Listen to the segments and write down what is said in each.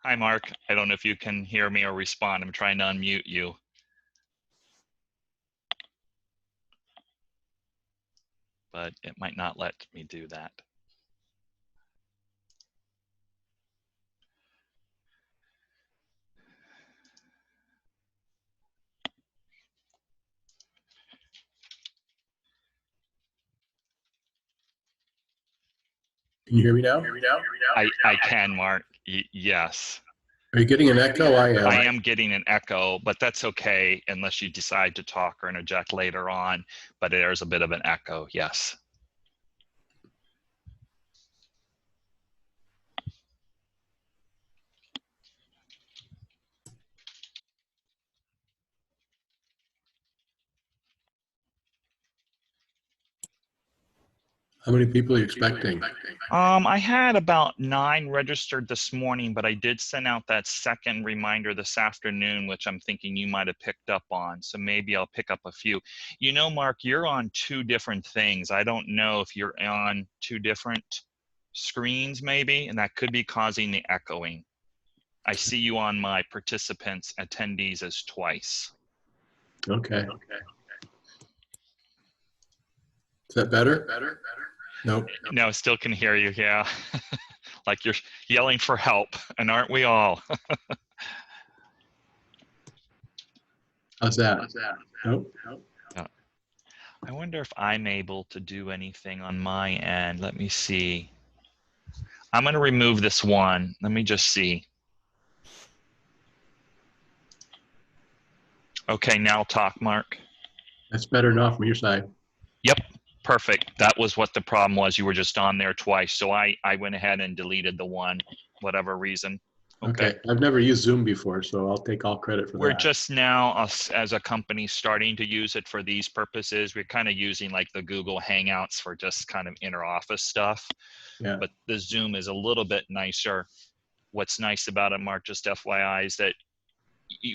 Hi, Mark. I don't know if you can hear me or respond. I'm trying to unmute you. But it might not let me do that. Can you hear me now? I can, Mark. Yes. Are you getting an echo? I am getting an echo, but that's okay unless you decide to talk or interject later on. But there's a bit of an echo, yes. How many people are you expecting? I had about 9 registered this morning, but I did send out that second reminder this afternoon, which I'm thinking you might have picked up on. So maybe I'll pick up a few. You know, Mark, you're on 2 different things. I don't know if you're on 2 different screens maybe, and that could be causing the echoing. I see you on my participants attendees as twice. Okay. Is that better? Nope. No, still can hear you, yeah. Like you're yelling for help, and aren't we all? How's that? Nope. I wonder if I'm able to do anything on my end. Let me see. I'm going to remove this one. Let me just see. Okay, now talk, Mark. That's better enough from your side. Yep, perfect. That was what the problem was. You were just on there twice. So I went ahead and deleted the one, whatever reason. Okay. I've never used Zoom before, so I'll take all credit for that. We're just now, us as a company, starting to use it for these purposes. We're kind of using like the Google Hangouts for just kind of inter-office stuff. Yeah. But the Zoom is a little bit nicer. What's nice about it, Mark, just FYI, is that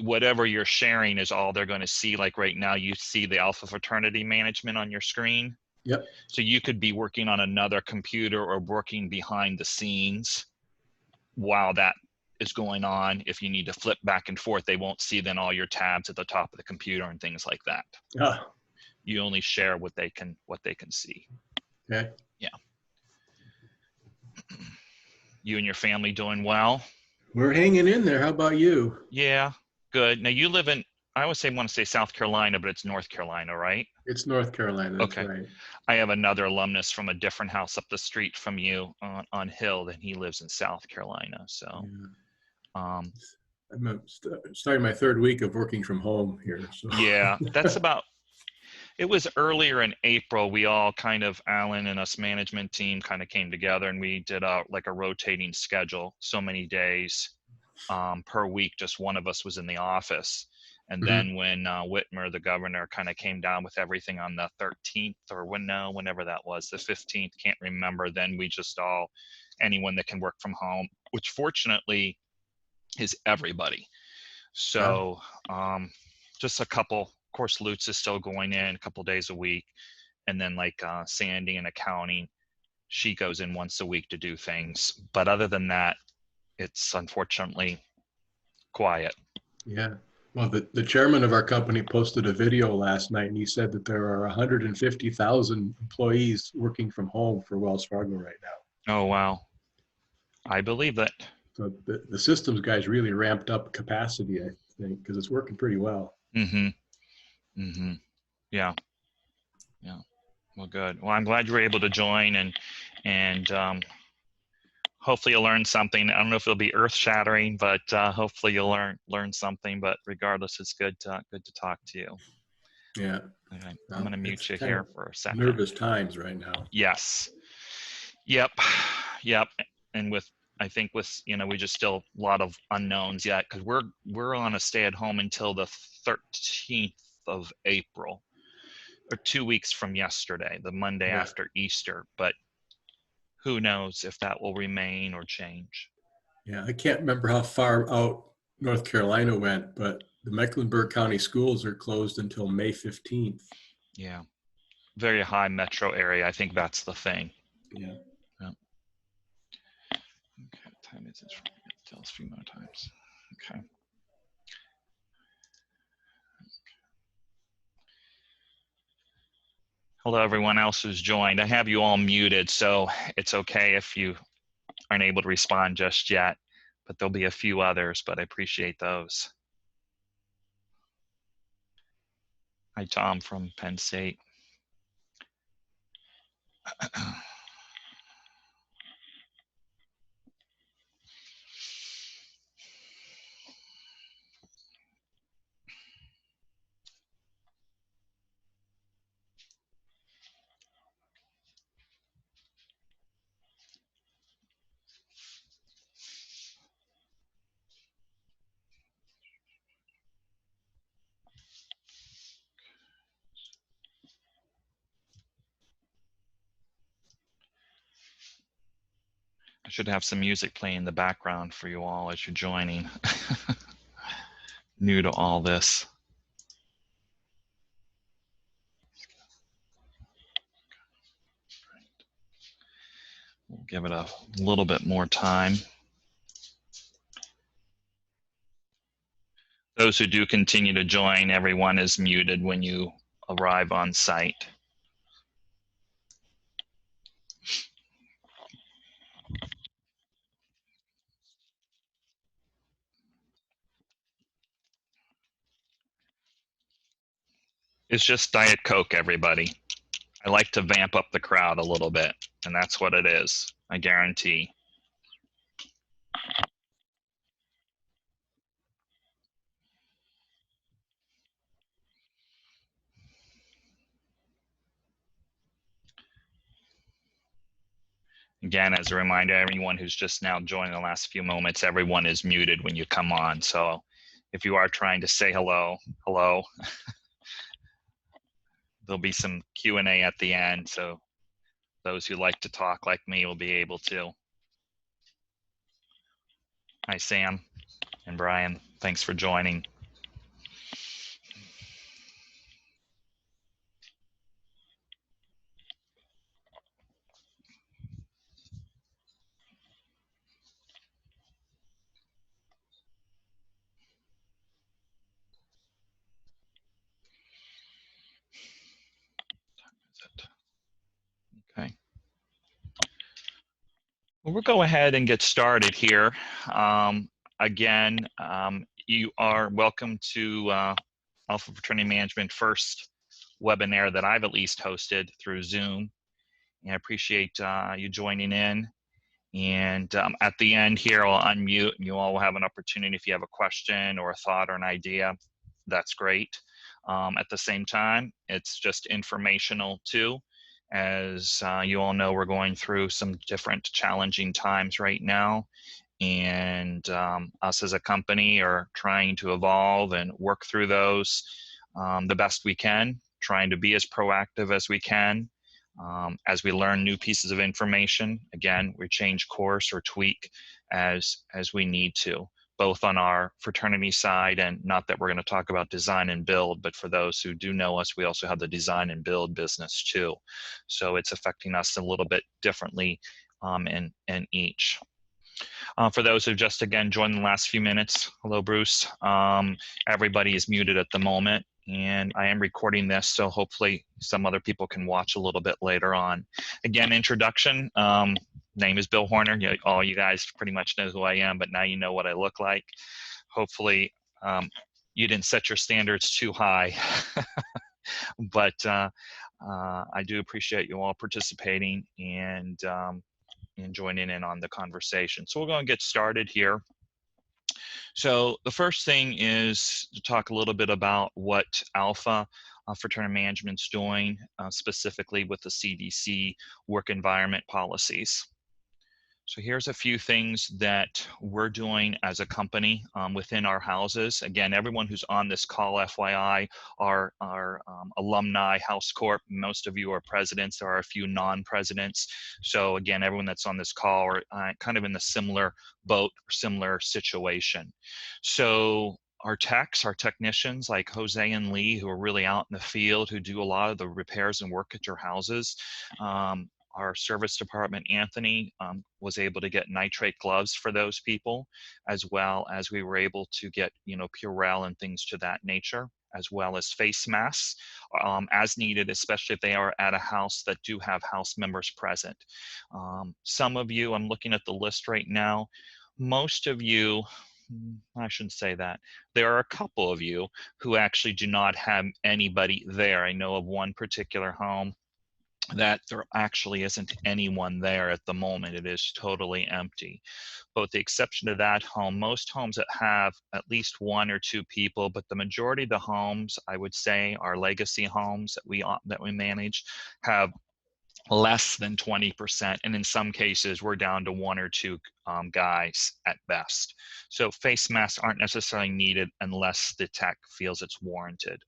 whatever you're sharing is all they're going to see. Like right now, you see the Alpha Fraternity management on your screen. Yep. So you could be working on another computer or working behind the scenes while that is going on. If you need to flip back and forth, they won't see then all your tabs at the top of the computer and things like that. You only share what they can see. Okay. Yeah. You and your family doing well? We're hanging in there. How about you? Yeah, good. Now you live in, I always want to say South Carolina, but it's North Carolina, right? It's North Carolina. That's okay. Right. I have another alumnus from a different house up the street from you on Hill, and he lives in South Carolina. So, yeah. I'm starting my 3rd week of working from home here. So. Yeah, that's about. It was earlier in April. We all kind of, Alan and us management team kind of came together, and we did like a rotating schedule. So many days per week, just one of us was in the office. And then when Whitmer, the governor, kind of came down with everything on the 13th or whenever that was, the 15th, can't remember, then we just all, anyone that can work from home, which fortunately is everybody. So just a couple, of course, Lutz is still going in a couple days a week. And then like Sandy in accounting, she goes in once a week to do things. But other than that, it's unfortunately quiet. Yeah. Well, the chairman of our company posted a video last night, and he said that there are 150,000 employees working from home for Wells Fargo right now. Oh, wow. I believe that. So the systems guys really ramped up capacity, I think, because it's working pretty well. Yeah. Yeah. Well, good. Well, I'm glad you were able to join, and hopefully you'll learn something. I don't know if it'll be earth-shattering, but hopefully you'll learn something. But regardless, it's good to talk to you. Yeah. Okay. I'm going to mute you here for a second. Nervous times right now. Yes. Yep. And I think with we just still a lot of unknowns yet, because we're on a stay-at-home until the 13th of April, or 2 weeks from yesterday, the Monday after Easter. But who knows if that will remain or change. Yeah, I can't remember how far out North Carolina went, but the Mecklenburg County schools are closed until May 15th. Yeah, very high metro area. I think that's the thing. Yeah. Okay, what time is it? a few more times. Okay. Hello, everyone else who's joined. I have you all muted, so it's okay if you aren't able to respond just yet, but there'll be a few others, but I appreciate those. Hi, Tom from Penn State. I should have some music playing in the background for you all as you're joining. New to all this. We'll give it a little bit more time. Those who do continue to join, everyone is muted when you arrive on site. It's just Diet Coke, everybody. I like to vamp up the crowd a little bit, and that's what it is, I guarantee. Again, as a reminder, everyone who's just now joined the last few moments, everyone is muted when you come on. So if you are trying to say hello, hello. There'll be some Q&A at the end, so those who like to talk like me will be able to. Hi, Sam and Brian. Thanks for joining. Okay. Well, we'll go ahead and get started here. Again, you are welcome to Alpha Fraternity Management first webinar that I've at least hosted through Zoom. And I appreciate you joining in. And at the end here, I'll unmute and you all will have an opportunity if you have a question or a thought or an idea. That's great. At the same time, it's just informational too. As you all know, we're going through some different challenging times right now. And us as a company are trying to evolve and work through those the best we can, trying to be as proactive as we can. As we learn new pieces of information, again, we change course or tweak as we need to, both on our fraternity side, and not that we're going to talk about design and build, but for those who do know us, we also have the design and build business too. So it's affecting us a little bit differently in each. For those who just, again, joined in the last few minutes, hello, Bruce. Everybody is muted at the moment, and I am recording this, so hopefully some other people can watch a little bit later on. Again, introduction, name is Bill Horner. All you guys pretty much know who I am, but now you know what I look like. Hopefully you didn't set your standards too high, but I do appreciate you all participating and joining in on the conversation. So we're going to get started here. So the first thing is to talk a little bit about what Alpha Fraternity Management's doing, specifically with the CDC work environment policies. So here's a few things that we're doing as a company within our houses. Again, everyone who's on this call, FYI, are alumni, House Corp. Most of you are presidents. There are a few non-presidents. So again, everyone that's on this call are kind of in the similar boat, similar situation. So our techs, our technicians like Jose and Lee, who are really out in the field, who do a lot of the repairs and work at your houses, our service department, Anthony, was able to get nitrate gloves for those people, as well as we were able to get, Purell and things to that nature, as well as face masks as needed, especially if they are at a house that do have house members present. Some of you, I'm looking at the list right now, most of you, I shouldn't say that. There are a couple of you who actually do not have anybody there. I know of one particular home that there actually isn't anyone there at the moment. It is totally empty. But with the exception of that home, most homes that have at least one or two people, but the majority of the homes, I would say, our legacy homes that we manage, have less than 20%, and in some cases we're down to one or two guys at best. So face masks aren't necessarily needed unless the tech feels it's warranted.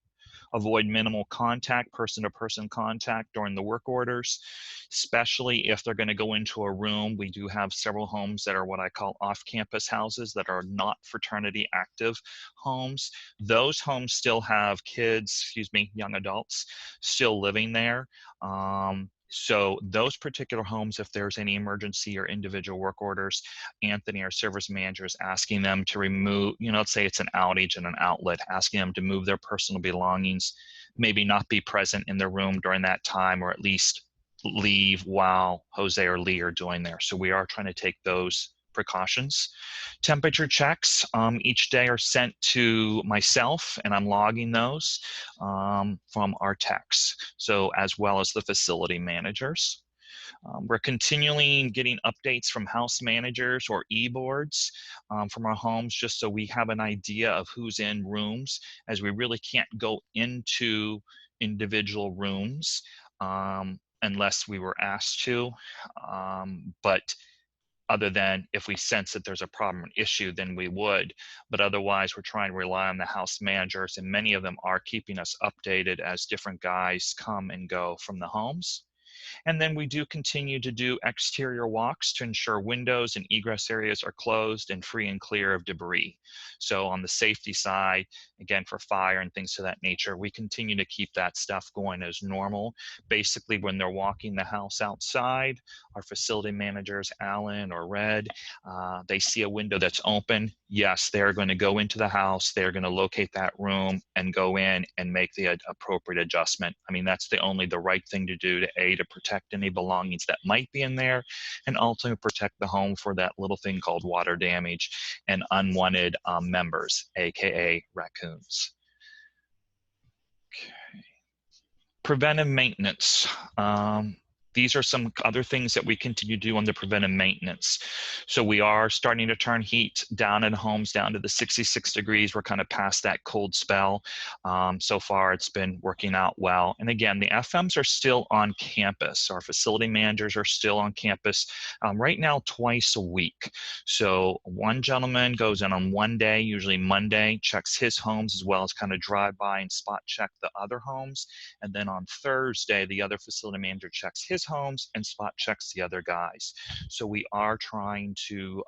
Avoid minimal contact, person-to-person contact during the work orders, especially if they're going to go into a room. We do have several homes that are what I call off-campus houses that are not fraternity active homes. Those homes still have kids, young adults still living there. So those particular homes, if there's any emergency or individual work orders, Anthony, our service manager, is asking them to remove, let's say it's an outage and an outlet, asking them to move their personal belongings, maybe not be present in the room during that time, or at least leave while Jose or Lee are doing there. So we are trying to take those precautions. Temperature checks each day are sent to myself, and I'm logging those from our techs, so as well as the facility managers. We're continually getting updates from house managers or e-boards from our homes, just so we have an idea of who's in rooms, as we really can't go into individual rooms unless we were asked to. But other than if we sense that there's a problem, an issue, then we would. But otherwise, we're trying to rely on the house managers, and many of them are keeping us updated as different guys come and go from the homes. And then we do continue to do exterior walks to ensure windows and egress areas are closed and free and clear of debris. So on the safety side, again, for fire and things of that nature, we continue to keep that stuff going as normal. Basically, when they're walking the house outside, our facility managers, Alan or Red, they see a window that's open. Yes, they're going to go into the house. They're going to locate that room and go in and make the appropriate adjustment. I mean, that's the right thing to do to protect any belongings that might be in there, and ultimately protect the home for that little thing called water damage and unwanted members, aka raccoons. Okay. Preventive maintenance. These are some other things that we continue to do on the preventive maintenance. So we are starting to turn heat down in homes down to the 66 degrees. We're kind of past that cold spell. So far, it's been working out well. And again, the FMs are still on campus. Our facility managers are still on campus right now twice a week. So one gentleman goes in on one day, usually Monday, checks his homes, as well as kind of drive by and spot check the other homes. And then on Thursday, the other facility manager checks his homes and spot checks the other guys. So we are trying to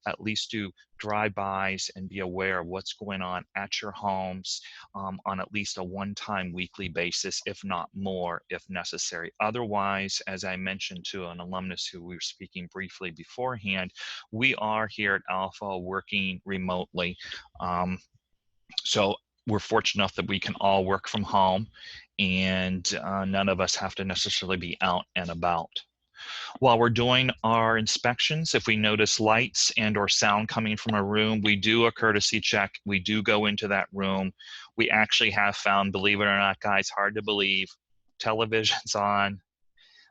at least do drive-bys and be aware of what's going on at your homes on at least a one-time weekly basis, if not more, if necessary. Otherwise, as I mentioned to an alumnus who we were speaking briefly beforehand, we are here at Alpha working remotely. So we're fortunate enough that we can all work from home, and none of us have to necessarily be out and about. While we're doing our inspections, if we notice lights and or sound coming from a room, we do a courtesy check. We do go into that room. We actually have found, believe it or not, guys, hard to believe, televisions on,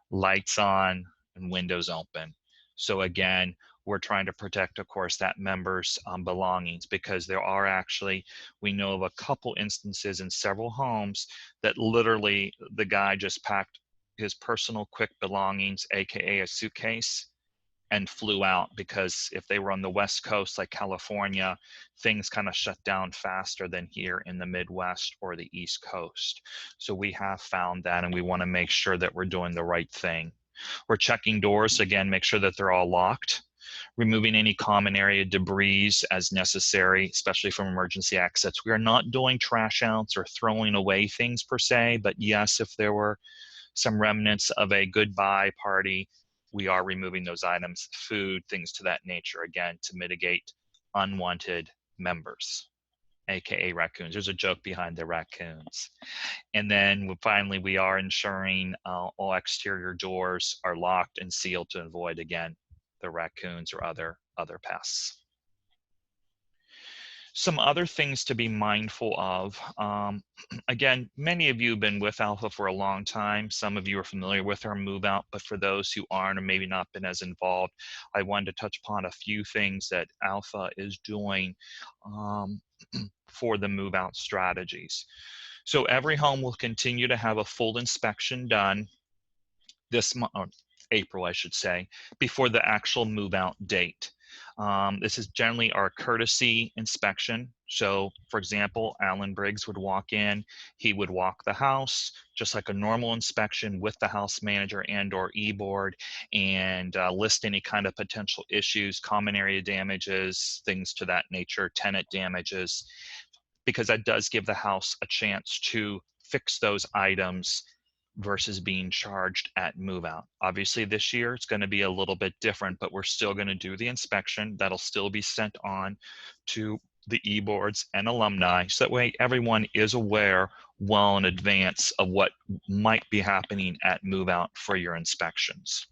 lights on, and windows open. So again, we're trying to protect, of course, that member's belongings, because there are actually, we know of a couple instances in several homes that literally the guy just packed his personal quick belongings, aka a suitcase, and flew out, because if they were on the West Coast, like California, things kind of shut down faster than here in the Midwest or the East Coast. So we have found that, and we want to make sure that we're doing the right thing. We're checking doors, again, make sure that they're all locked. Removing any common area debris as necessary, especially from emergency exits. We are not doing trash outs or throwing away things per se, but yes, if there were some remnants of a goodbye party, we are removing those items, food, things to that nature, again, to mitigate unwanted members, aka raccoons. There's a joke behind the raccoons. And then finally, we are ensuring all exterior doors are locked and sealed to avoid, again, the raccoons or other pests. Some other things to be mindful of. Again, many of you have been with Alpha for a long time. Some of you are familiar with our move out, but for those who aren't or maybe not been as involved, I wanted to touch upon a few things that Alpha is doing for the move out strategies. So every home will continue to have a full inspection done this month, or April, I should say, before the actual move out date. This is generally our courtesy inspection. So for example, Alan Briggs would walk in, he would walk the house, just like a normal inspection with the house manager and or e-board, and list any kind of potential issues, common area damages, things to that nature, tenant damages, because that does give the house a chance to fix those items versus being charged at move out. Obviously this year it's going to be a little bit different, but we're still going to do the inspection. That'll still be sent on to the e-boards and alumni, so that way everyone is aware well in advance of what might be happening at move out for your inspections.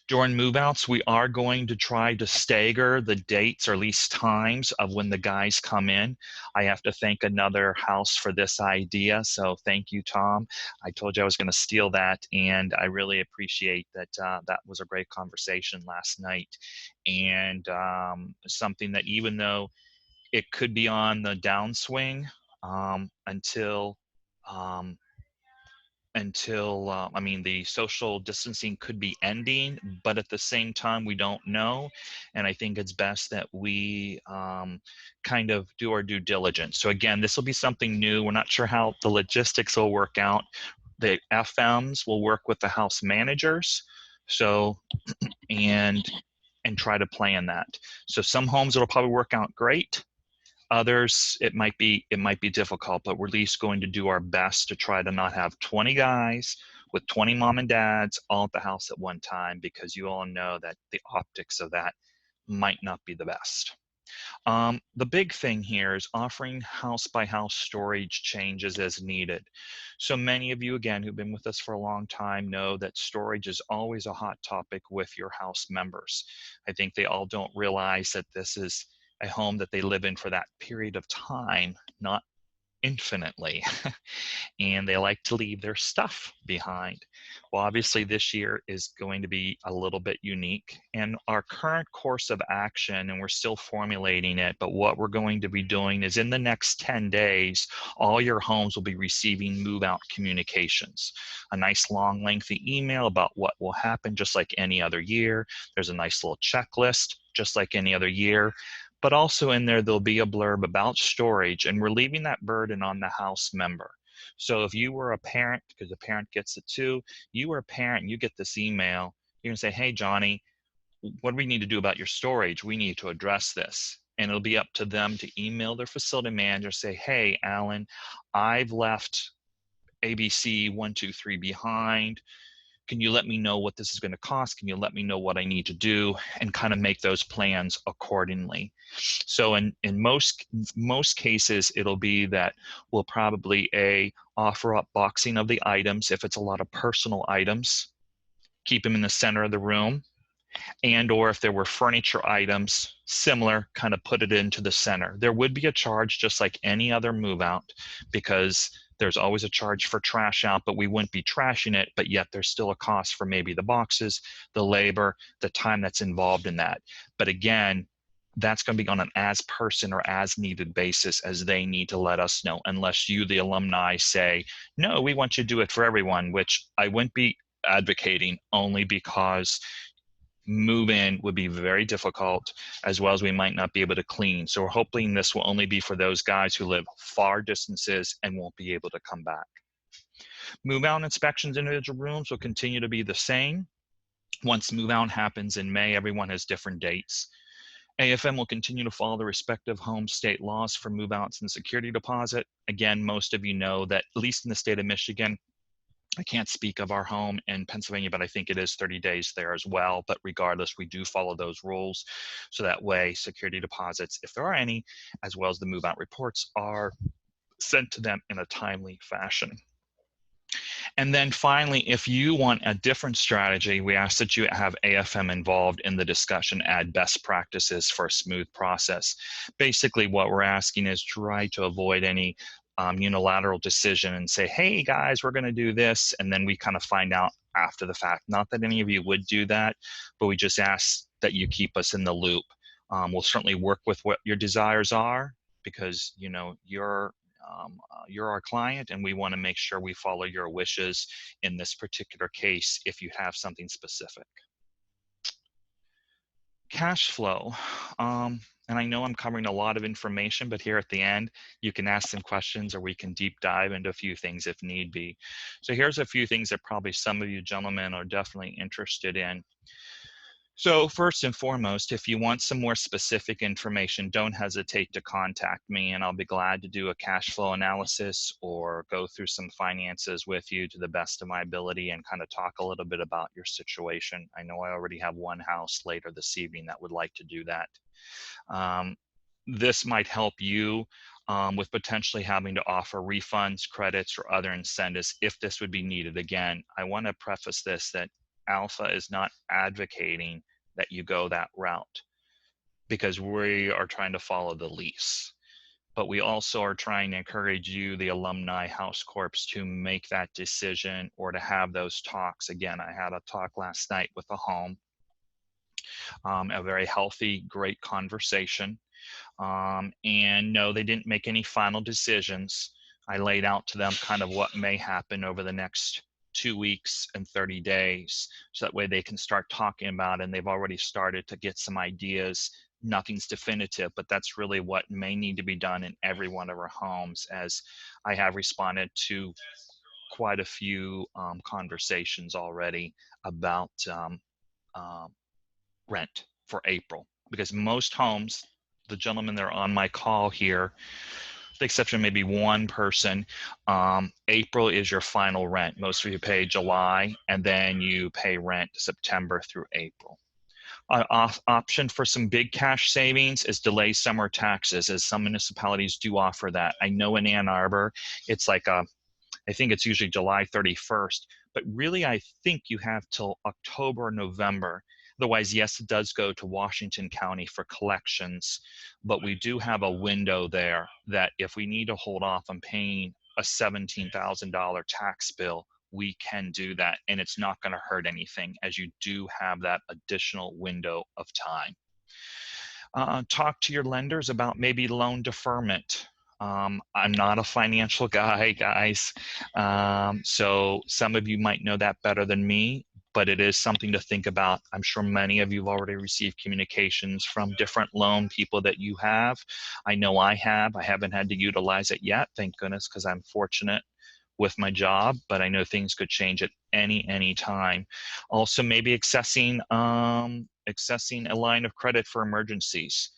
During move-outs, we are going to try to stagger the dates or at least times of when the guys come in. I have to thank another house for this idea, so thank you, Tom. I told you I was going to steal that, and I really appreciate that. That was a great conversation last night, and something that even though it could be on the downswing until I mean, the social distancing could be ending, but at the same time, we don't know. And I think it's best that we kind of do our due diligence. So again, this will be something new. We're not sure how the logistics will work out. The FMs will work with the house managers. So, and try to plan that. So some homes it'll probably work out great. Others, it might be difficult, but we're at least going to do our best to try to not have 20 guys with 20 mom and dads all at the house at one time, because you all know that the optics of that might not be the best. The big thing here is offering house by house storage changes as needed. So many of you, again, who've been with us for a long time know that storage is always a hot topic with your house members. I think they all don't realize that this is a home that they live in for that period of time, not infinitely. And they like to leave their stuff behind. Well, obviously this year is going to be a little bit unique, and our current course of action, and we're still formulating it, but what we're going to be doing is in the next 10 days, all your homes will be receiving move out communications, a nice long lengthy email about what will happen, just like any other year. There's a nice little checklist, just like any other year. But also in there, there'll be a blurb about storage, and we're leaving that burden on the house member. So if you were a parent, because the parent gets it too, you were a parent and you get this email, you're gonna say, hey, Johnny, what do we need to do about your storage? We need to address this. And it'll be up to them to email their facility manager, say, hey, Alan, I've left ABC 123 behind. Can you let me know what this is going to cost? Can you let me know what I need to do, and kind of make those plans accordingly? So in most cases, it'll be that we'll probably offer up boxing of the items. If it's a lot of personal items, keep them in the center of the room. And or if there were furniture items, similar, kind of put it into the center. There would be a charge just like any other move out, because there's always a charge for trash out, but we wouldn't be trashing it, but yet there's still a cost for maybe the boxes, the labor, the time that's involved in that. But again, that's going to be on an as person or as needed basis, as they need to let us know, unless you, the alumni, say, no, we want you to do it for everyone, which I wouldn't be advocating, only because move in would be very difficult, as well as we might not be able to clean. So we're hoping this will only be for those guys who live far distances and won't be able to come back. Move out inspections in individual rooms will continue to be the same. Once move out happens in May, everyone has different dates. AFM will continue to follow the respective home state laws for move outs and security deposit. Again, most of you know that, at least in the state of Michigan, I can't speak of our home in Pennsylvania, but I think it is 30 days there as well. But regardless, we do follow those rules. So that way, security deposits, if there are any, as well as the move out reports, are sent to them in a timely fashion. And then finally, if you want a different strategy, we ask that you have AFM involved in the discussion, add best practices for a smooth process. Basically, what we're asking is try to avoid any unilateral decision and say, hey guys, we're going to do this. And then we kind of find out after the fact. Not that any of you would do that, but we just ask that you keep us in the loop. We'll certainly work with what your desires are, because you're our client and we want to make sure we follow your wishes in this particular case if you have something specific. Cash flow. And I know I'm covering a lot of information, but here at the end, you can ask some questions or we can deep dive into a few things if need be. So here's a few things that probably some of you gentlemen are definitely interested in. So first and foremost, if you want some more specific information, don't hesitate to contact me and I'll be glad to do a cash flow analysis or go through some finances with you to the best of my ability and kind of talk a little bit about your situation. I know I already have one house later this evening that would like to do that. This might help you with potentially having to offer refunds, credits, or other incentives if this would be needed. Again, I want to preface this that Alpha is not advocating that you go that route, because we are trying to follow the lease. But we also are trying to encourage you, the alumni house corps, to make that decision or to have those talks. Again, I had a talk last night with a home, a very healthy, great conversation. And no, they didn't make any final decisions. I laid out to them kind of what may happen over the next 2 weeks and 30 days. So that way they can start talking about it, and they've already started to get some ideas. Nothing's definitive, but that's really what may need to be done in every one of our homes, as I have responded to quite a few conversations already about rent for April. Because most homes, the gentlemen that are on my call here, the exception of maybe one person, April is your final rent. Most of you pay July, and then you pay rent September through April. Option for some big cash savings is delay summer taxes, as some municipalities do offer that. I know in Ann Arbor, it's like I think it's usually July 31st, but really I think you have till October or November. Otherwise, yes, it does go to Washington County for collections, but we do have a window there that if we need to hold off on paying a $17,000 tax bill, we can do that, and it's not going to hurt anything, as you do have that additional window of time. Talk to your lenders about maybe loan deferment. I'm not a financial guy, guys, so some of you might know that better than me, but it is something to think about. I'm sure many of you have already received communications from different loan people that you have. I know I have. I haven't had to utilize it yet, thank goodness, because I'm fortunate with my job, but I know things could change at any time. Also, maybe accessing a line of credit for emergencies.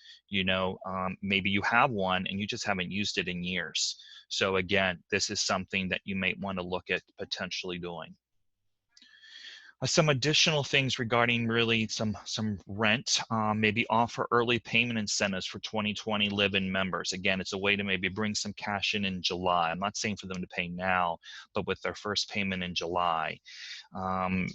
Maybe you have one and you just haven't used it in years. So again, this is something that you may want to look at potentially doing. Some additional things regarding really some rent, maybe offer early payment incentives for 2020 live-in members. Again, it's a way to maybe bring some cash in July. I'm not saying for them to pay now, but with their first payment in July. I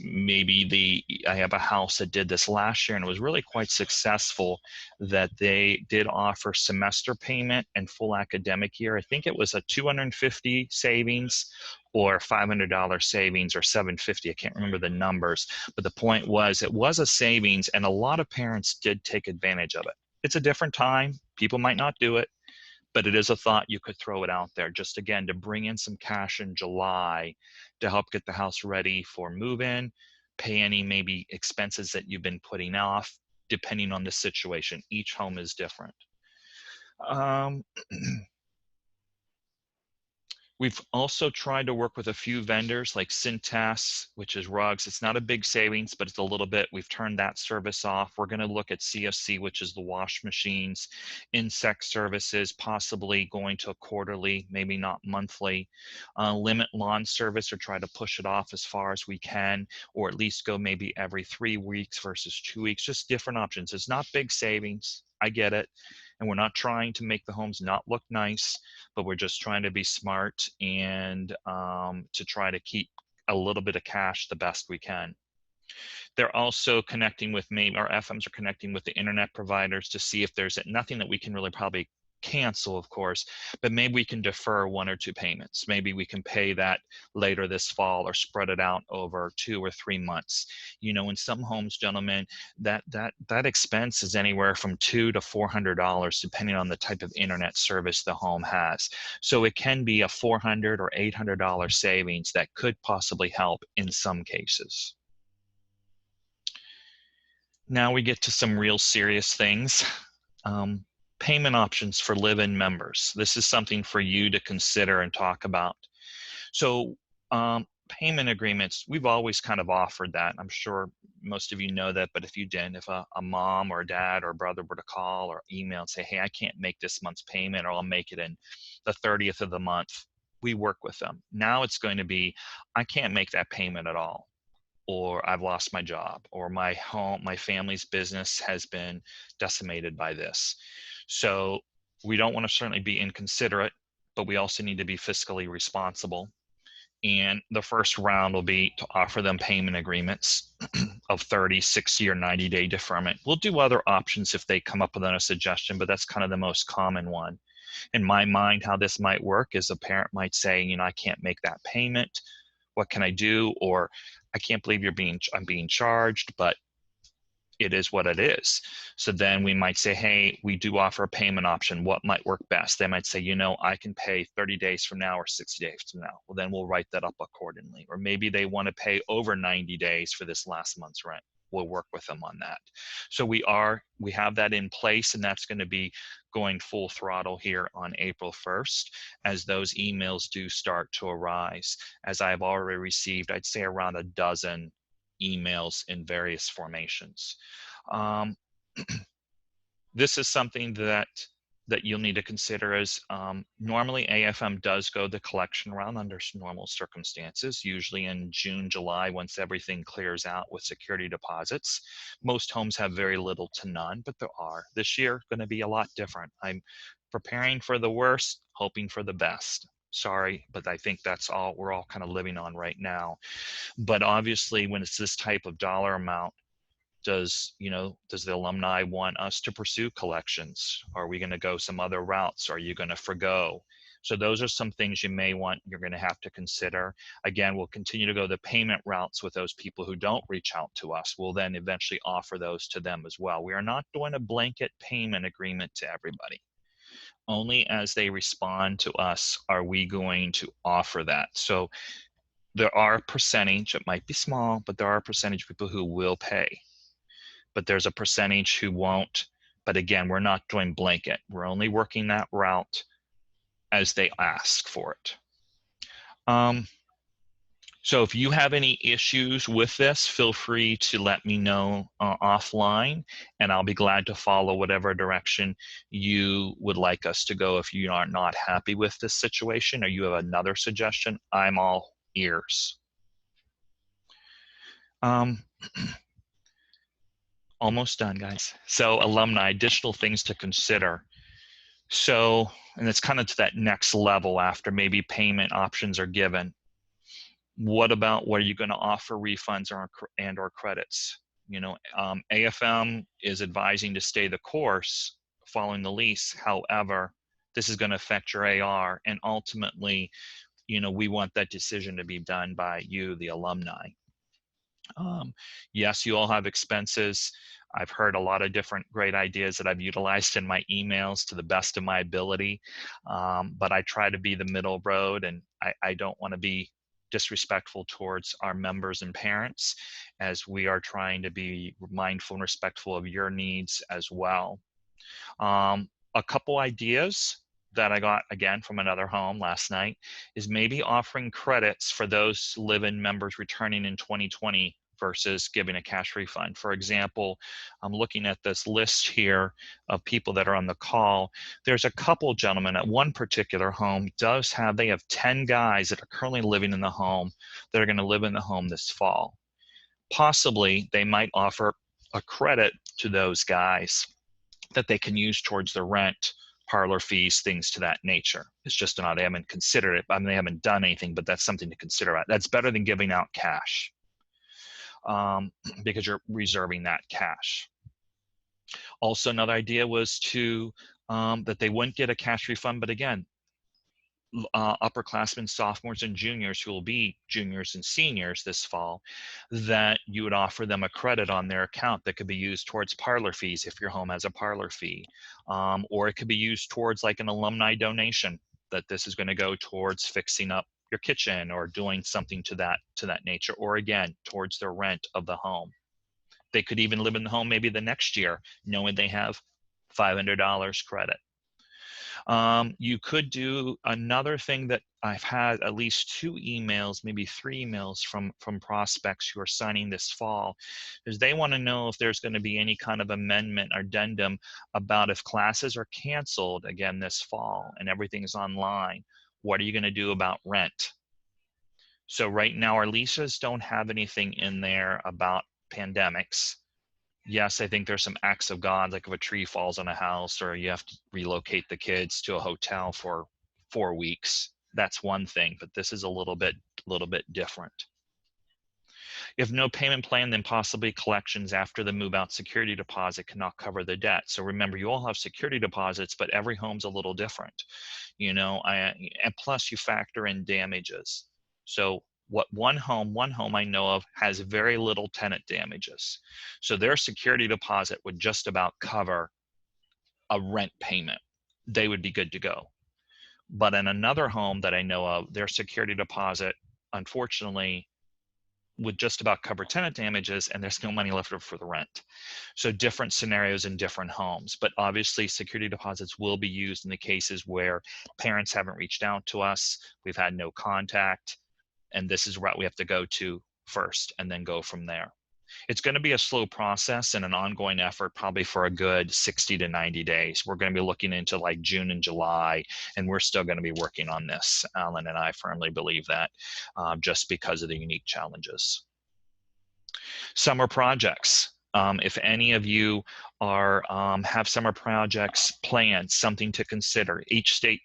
have a house that did this last year and it was really quite successful, that they did offer semester payment and full academic year. I think it was a $250 savings or $500 savings or $750. I can't remember the numbers, but the point was it was a savings and a lot of parents did take advantage of it. It's a different time. People might not do it, but it is a thought you could throw it out there, just again to bring in some cash in July to help get the house ready for move-in, pay any maybe expenses that you've been putting off, depending on the situation. Each home is different. We've also tried to work with a few vendors like Cintas, which is rugs. It's not a big savings, but it's a little bit. We've turned that service off. We're going to look at CFC, which is the wash machines, insect services, possibly going to a quarterly, maybe not monthly, limit lawn service or try to push it off as far as we can, or at least go maybe every 3 weeks versus 2 weeks, just different options. It's not big savings. I get it. And we're not trying to make the homes not look nice, but we're just trying to be smart and to try to keep a little bit of cash the best we can. They're also connecting with me, our FMs are connecting with the internet providers to see if there's nothing that we can really probably cancel, of course, but maybe we can defer 1 or 2 payments. Maybe we can pay that later this fall or spread it out over 2 or 3 months. You know, in some homes, gentlemen, that expense is anywhere from $200 to $400 depending on the type of internet service the home has. So it can be a $400 or $800 savings that could possibly help in some cases. Now we get to some real serious things. Payment options for live-in members. This is something for you to consider and talk about. So payment agreements, we've always kind of offered that. I'm sure most of you know that, but if you didn't, if a mom or a dad or a brother were to call or email and say, hey, I can't make this month's payment, or I'll make it in the 30th of the month, we work with them. Now it's going to be, I can't make that payment at all, or I've lost my job, or my home, my family's business has been decimated by this. So we don't want to certainly be inconsiderate, but we also need to be fiscally responsible. And the first round will be to offer them payment agreements of 30, 60, or 90-day deferment. We'll do other options if they come up with a suggestion, but that's kind of the most common one. In my mind, how this might work is a parent might say, you know, I can't make that payment. What can I do? Or I can't believe I'm being charged, but it is what it is. So then we might say, hey, we do offer a payment option. What might work best? They might say, you know, I can pay 30 days from now or 60 days from now. Well, then we'll write that up accordingly. Or maybe they want to pay over 90 days for this last month's rent. We'll work with them on that. So we have that in place, and that's going to be going full throttle here on April 1st as those emails do start to arise. As I've already received, I'd say around a dozen emails in various formations. This is something that you'll need to consider as normally AFM does go the collection round under normal circumstances, usually in June, July, once everything clears out with security deposits. Most homes have very little to none, but there are. This year going to be a lot different. I'm preparing for the worst, hoping for the best. Sorry, but I think that's all we're all kind of living on right now. But obviously, when it's this type of dollar amount, does the alumni want us to pursue collections? Are we going to go some other routes? Are you going to forgo? So those are some things you're going to have to consider. Again, we'll continue to go the payment routes with those people who don't reach out to us. We'll then eventually offer those to them as well. We are not doing a blanket payment agreement to everybody. Only as they respond to us are we going to offer that. So there are a percentage, it might be small, but there are a percentage of people who will pay. But there's a percentage who won't. But again, we're not doing blanket. We're only working that route as they ask for it. So if you have any issues with this, feel free to let me know offline, and I'll be glad to follow whatever direction you would like us to go. If you are not happy with this situation or you have another suggestion, I'm all ears. Almost done, guys. So alumni, additional things to consider. So, and it's kind of to that next level after maybe payment options are given. What about what are you going to offer refunds or credits? You know, AFM is advising to stay the course following the lease. However, this is going to affect your AR, and ultimately, you know, we want that decision to be done by you, the alumni. Yes, you all have expenses. I've heard a lot of different great ideas that I've utilized in my emails to the best of my ability, but I try to be the middle road, and I don't want to be disrespectful towards our members and parents, as we are trying to be mindful and respectful of your needs as well. A couple ideas that I got again from another home last night is maybe offering credits for those live-in members returning in 2020 versus giving a cash refund. For example, I'm looking at this list here of people that are on the call. There's a couple gentlemen at one particular home they have 10 guys that are currently living in the home that are going to live in the home this fall. Possibly they might offer a credit to those guys that they can use towards the rent, parlor fees, things to that nature. It's just not, they haven't considered it. I mean, they haven't done anything, but that's something to consider. That's better than giving out cash because you're reserving that cash. Also, another idea was to that they wouldn't get a cash refund, but again, upperclassmen, sophomores, and juniors who will be juniors and seniors this fall, that you would offer them a credit on their account that could be used towards parlor fees if your home has a parlor fee, or it could be used towards like an alumni donation, that this is going to go towards fixing up your kitchen or doing something to that nature, or again towards the rent of the home. They could even live in the home maybe the next year knowing they have $500 credit. You could do another thing that I've had at least 2 emails, maybe 3 emails from prospects who are signing this fall, is they want to know if there's going to be any kind of amendment or addendum about if classes are canceled again this fall and everything's online, what are you going to do about rent? So right now our leases don't have anything in there about pandemics. Yes, I think there's some acts of God, like if a tree falls on a house or you have to relocate the kids to a hotel for 4 weeks. That's one thing, but this is a little bit different. If no payment plan, then possibly collections after the move-out security deposit cannot cover the debt. So remember, you all have security deposits, but every home's a little different, you know. And plus you factor in damages. So one home I know of has very little tenant damages. So their security deposit would just about cover a rent payment. They would be good to go. But in another home that I know of, their security deposit, unfortunately, would just about cover tenant damages, and there's no money left for the rent. So different scenarios in different homes, but obviously security deposits will be used in the cases where parents haven't reached out to us, we've had no contact, and this is what we have to go to first and then go from there. It's going to be a slow process and an ongoing effort, probably for a good 60 to 90 days. We're going to be looking into like June and July, and we're still going to be working on this. Alan and I firmly believe that, just because of the unique challenges. Summer projects. If any of you are have summer projects planned, something to consider. Each state,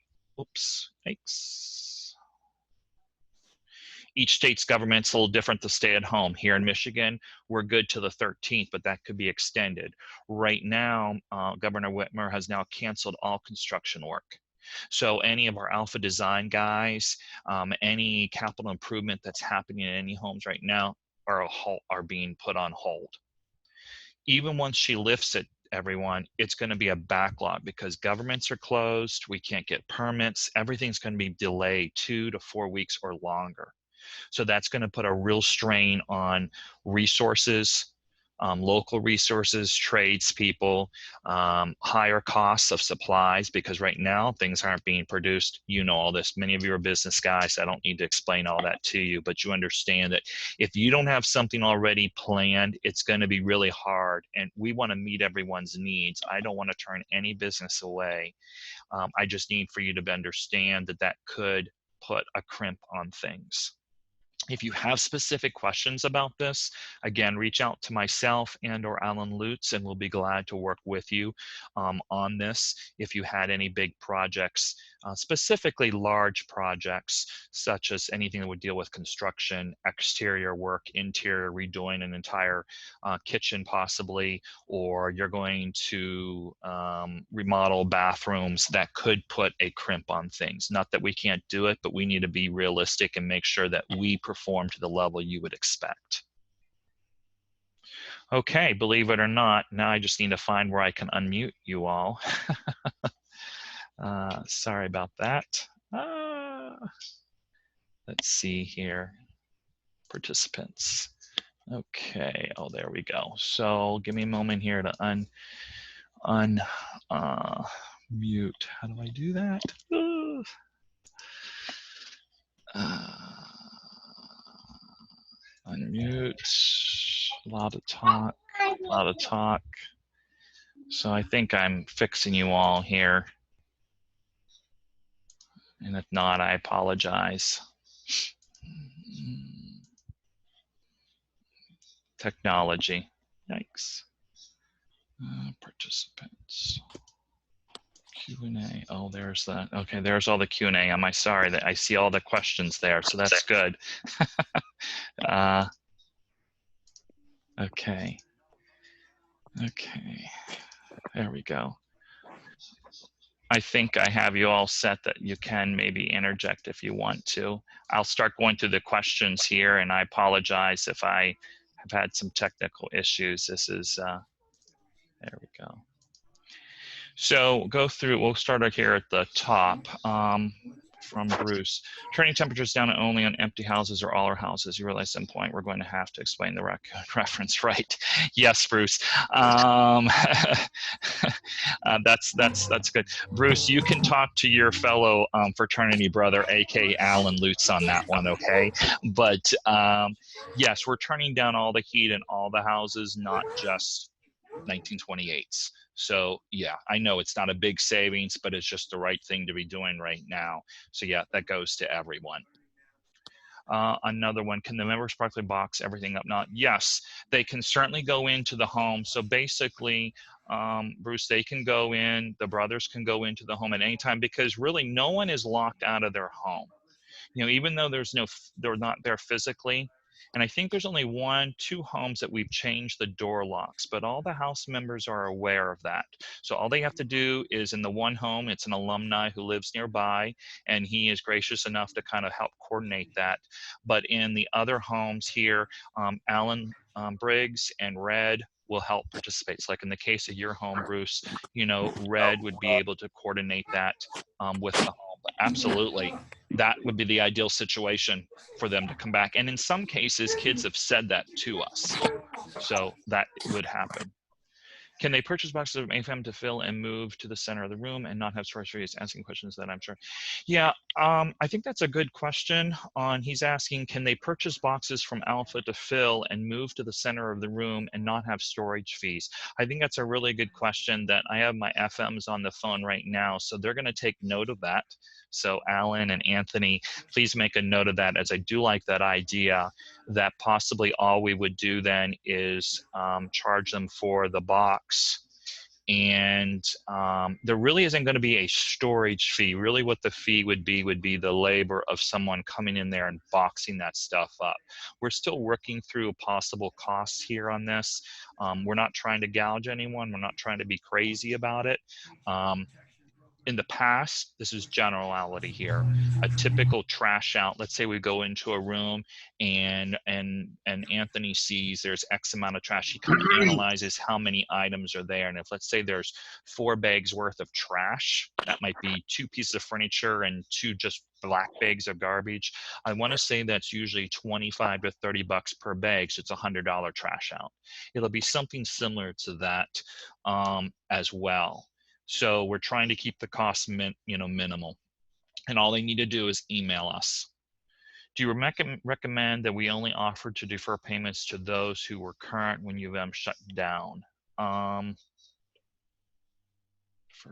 each state's government's a little different to stay at home. Here in Michigan, we're good to the 13th, but that could be extended. Right now, Governor Whitmer has now canceled all construction work. So any of our alpha design guys, any capital improvement that's happening in any homes right now are being put on hold. Even once she lifts it, everyone, it's going to be a backlog because governments are closed. We can't get permits. Everything's going to be delayed 2 to 4 weeks or longer. So that's going to put a real strain on resources, local resources, tradespeople, higher costs of supplies, because right now things aren't being produced. You know all this. Many of you are business guys. I don't need to explain all that to you, but you understand that if you don't have something already planned, it's going to be really hard. And we want to meet everyone's needs. I don't want to turn any business away. I just need for you to understand that that could put a crimp on things. If you have specific questions about this, again, reach out to myself and or Alan Lutz, and we'll be glad to work with you on this. If you had any big projects, specifically large projects, such as anything that would deal with construction, exterior work, interior, redoing an entire kitchen possibly, or you're going to remodel bathrooms, that could put a crimp on things. Not that we can't do it, but we need to be realistic and make sure that we perform to the level you would expect. Okay, believe it or not, now I just need to find where I can unmute you all. Sorry about that. Let's see here, participants. Okay, oh, there we go. So give me a moment here to Mute. How do I do that? Unmute. A lot of talk. A lot of talk. So I think I'm fixing you all here. And if not, I apologize. Technology. Yikes. Participants. Q&A. Oh, there's that. Okay, there's all the Q&A. Am I sorry that I see all the questions there? So that's good. Okay. Okay. There we go. I think I have you all set that you can maybe interject if you want to. I'll start going through the questions here, and I apologize if I have had some technical issues. This is, there we go. So go through, we'll start out here at the top from Bruce. Turning temperatures down only on empty houses or all our houses. You realize at some point we're going to have to explain the reference, right? Yes, Bruce. That's good. Bruce, you can talk to your fellow fraternity brother, aka Alan Lutz, on that one, okay? But yes, we're turning down all the heat in all the houses, not just 1928s. So yeah, I know it's not a big savings, but it's just the right thing to be doing right now. So yeah, that goes to everyone. Another one, can the members practically box everything up? Not, yes, they can certainly go into the home. So basically, Bruce, they can go in, the brothers can go into the home at any time, because really no one is locked out of their home. You know, even though they're not there physically. And I think there's only 1-2 homes that we've changed the door locks, but all the house members are aware of that. So all they have to do is, in the one home, it's an alumni who lives nearby, and he is gracious enough to kind of help coordinate that. But in the other homes here, Alan Briggs and Red will help participate. So like in the case of your home, Bruce, you know, Red would be able to coordinate that with the home. But absolutely, that would be the ideal situation for them to come back. And in some cases, kids have said that to us. So that would happen. Can they purchase boxes of AFM to fill and move to the center of the room and not have storage space? Asking questions that I'm sure. Yeah, I think that's a good question. He's asking, can they purchase boxes from Alpha to fill and move to the center of the room and not have storage fees? I think that's a really good question that I have my FMs on the phone right now. So they're going to take note of that. So Alan and Anthony, please make a note of that, as I do like that idea that possibly all we would do then is charge them for the box. And there really isn't going to be a storage fee. Really what the fee would be the labor of someone coming in there and boxing that stuff up. We're still working through possible costs here on this. We're not trying to gouge anyone. We're not trying to be crazy about it. In the past, this is generality here, a typical trash out, let's say we go into a room and Anthony sees there's X amount of trash. He kind of analyzes how many items are there. And if, let's say, there's 4 bags worth of trash, that might be 2 pieces of furniture and 2 just black bags of garbage. I want to say that's usually $25 to $30 per bag. So it's $100 trash out. It'll be something similar to that as well. So we're trying to keep the costs minimal. And all they need to do is email us. Do you recommend that we only offer to defer payments to those who were current when UVM shut down? Defer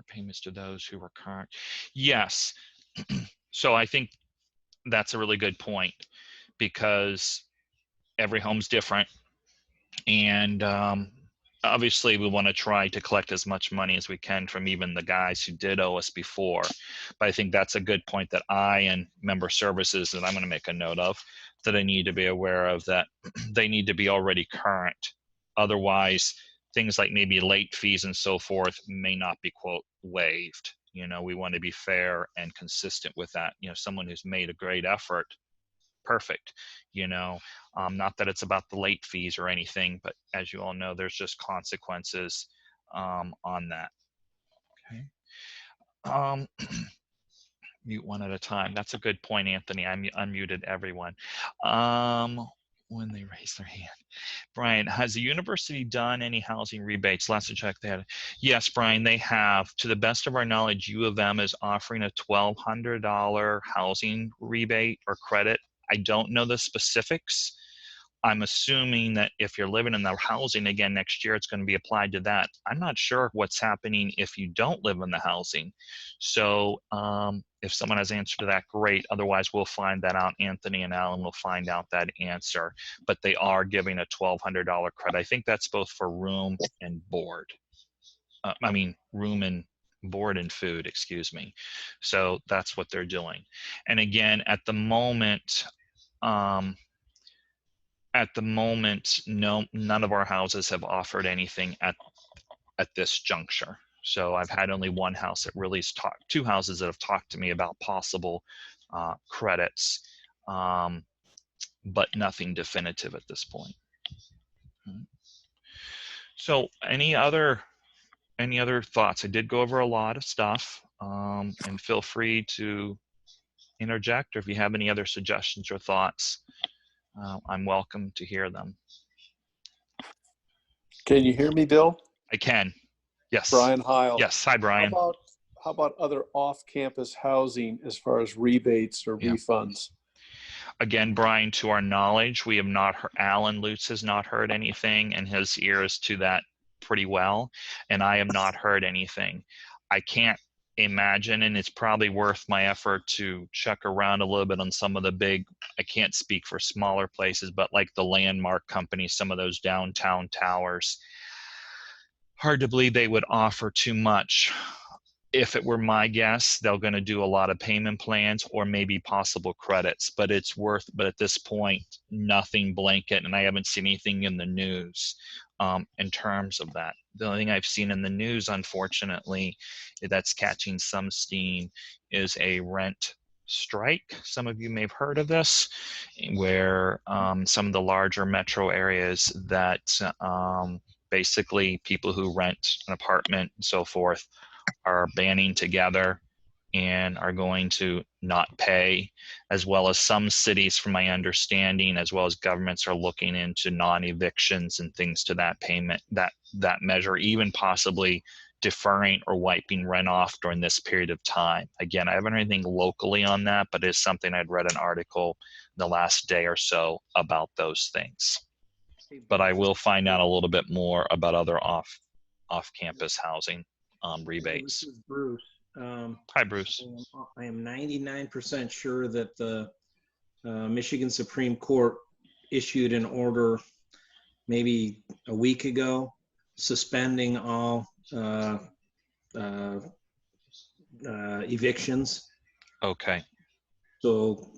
payments to those who were current. Yes. So I think that's a really good point, because every home's different. And obviously we want to try to collect as much money as we can from even the guys who did owe us before. But I think that's a good point that I and member services that I'm going to make a note of, that I need to be aware of, that they need to be already current. Otherwise, things like maybe late fees and so forth may not be, quote, waived. You know, we want to be fair and consistent with that. You know, someone who's made a great effort, perfect. You know, not that it's about the late fees or anything, but as you all know, there's just consequences on that. Okay. Mute one at a time. That's a good point, Anthony. I unmuted everyone. when they raise their hand. Brian, has the university done any housing rebates? Last I checked, they had. Yes, Brian, they have. To the best of our knowledge, U of M is offering a $1,200 housing rebate or credit. I don't know the specifics. I'm assuming that if you're living in the housing again next year, it's going to be applied to that. I'm not sure what's happening if you don't live in the housing. So if someone has answer to that, great. Otherwise, we'll find that out. Anthony and Alan will find out that answer. But they are giving a $1,200 credit. I think that's both for room and board. Room and board and food, excuse me. So that's what they're doing. And again, at the moment, no, none of our houses have offered anything at this juncture. So I've had only one house that really two houses that have talked to me about possible credits, but nothing definitive at this point. So any other thoughts? I did go over a lot of stuff, and feel free to interject, or if you have any other suggestions or thoughts, I'm welcome to hear them. Can you hear me, Bill? I can. Yes. Brian Heil. Yes. Hi, Brian. How about other off-campus housing as far as rebates or refunds? Again, Brian, to our knowledge, we have not heard, Alan Lutz has not heard anything, and his ears to that pretty well. And I have not heard anything. I can't imagine, and it's probably worth my effort to check around a little bit on some of the big, I can't speak for smaller places, but like the Landmark companies, some of those downtown towers. Hard to believe they would offer too much. If it were my guess, they're going to do a lot of payment plans or maybe possible credits, but at this point, nothing blanket, and I haven't seen anything in the news in terms of that. The only thing I've seen in the news, unfortunately, that's catching some steam is a rent strike. Some of you may have heard of this, where some of the larger metro areas that basically people who rent an apartment and so forth are banding together and are going to not pay, as well as some cities, from my understanding, as well as governments, are looking into non-evictions and things to that payment, that measure, even possibly deferring or wiping rent off during this period of time. Again, I haven't heard anything locally on that, but it's something I'd read an article the last day or so about those things. But I will find out a little bit more about other off-campus housing rebates. This is Bruce. Hi, Bruce. I am 99% sure that the Michigan Supreme Court issued an order maybe a week ago suspending all evictions. Okay. So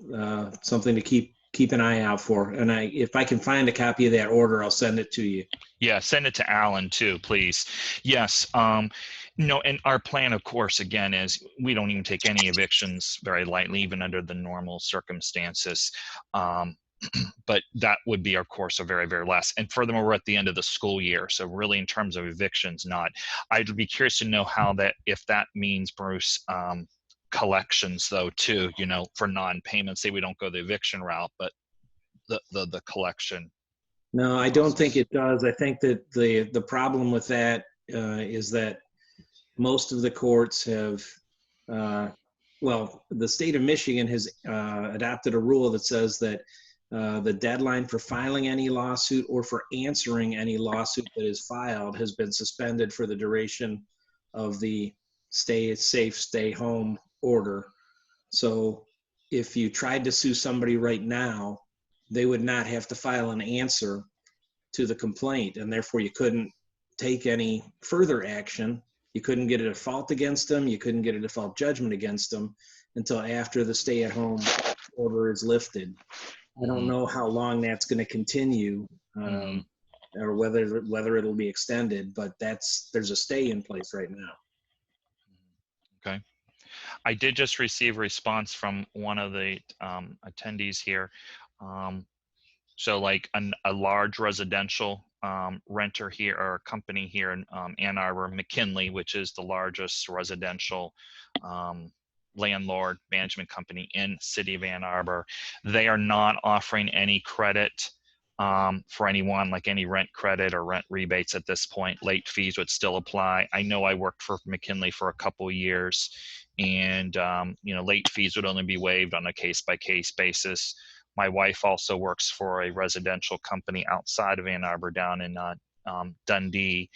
something to keep an eye out for. And if I can find a copy of that order, I'll send it to you. Yeah, send it to Alan too, please. Yes. And our plan, of course, again, is we don't even take any evictions very lightly, even under the normal circumstances. But that would be, of course, a very, very last. And furthermore, we're at the end of the school year. So really, in terms of evictions, not. I'd be curious to know if that means, Bruce, collections though too, for non-payment. Say we don't go the eviction route, but the collection. No, I don't think it does. I think that the problem with that is that most of the courts have, the state of Michigan has adopted a rule that says that the deadline for filing any lawsuit or for answering any lawsuit that is filed has been suspended for the duration of the stay safe, stay home order. So if you tried to sue somebody right now, they would not have to file an answer to the complaint, and therefore you couldn't take any further action. You couldn't get a default against them. You couldn't get a default judgment against them until after the stay-at-home order is lifted. I don't know how long that's going to continue, or whether it'll be extended, but there's a stay in place right now. Okay. I did just receive a response from one of the attendees here. So like a large residential renter here, or company here in Ann Arbor, McKinley, which is the largest residential landlord management company in city of Ann Arbor. They are not offering any credit for anyone, like any rent credit or rent rebates at this point. Late fees would still apply. I know I worked for McKinley for a couple of years, and late fees would only be waived on a case-by-case basis. My wife also works for a residential company outside of Ann Arbor, down in Dundee,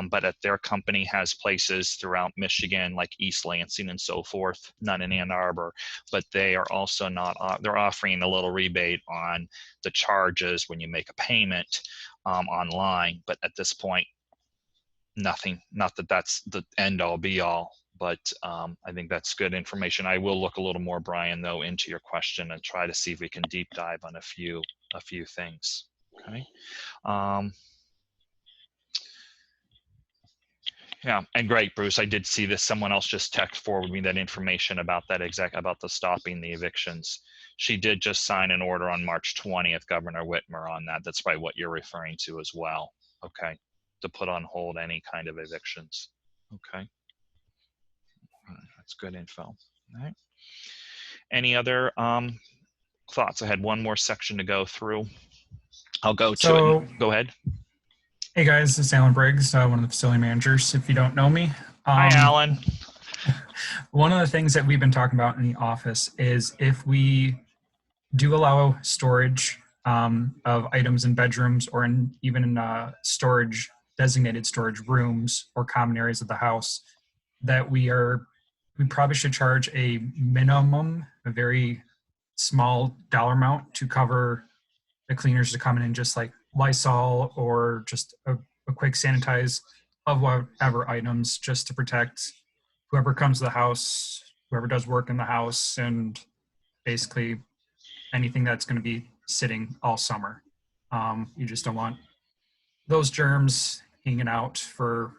but their company has places throughout Michigan, like East Lansing and so forth, none in Ann Arbor, but they are also not, they're offering a little rebate on the charges when you make a payment online, but at this point, nothing, not that that's the end all be all, but I think that's good information. I will look a little more, Brian, though, into your question and try to see if we can deep dive on a few things. Okay. Yeah, and great, Bruce. I did see this. Someone else just text forward me that information about that about the stopping the evictions. She did just sign an order on March 20th, Governor Whitmer, on that. That's probably what you're referring to as well. Okay, to put on hold any kind of evictions. Okay, that's good info. All right. Any other thoughts? I had one more section to go through. I'll go to it. Go ahead. Hey guys, this is Alan Briggs, one of the facility managers, if you don't know me. Hi, Alan. One of the things that we've been talking about in the office is if we do allow storage of items in bedrooms or even in designated storage rooms or common areas of the house, that we probably should charge a minimum, a very small dollar amount to cover the cleaners to come in and just like Lysol or just a quick sanitize of whatever items, just to protect whoever comes to the house, whoever does work in the house, and basically anything that's going to be sitting all summer. You just don't want those germs hanging out for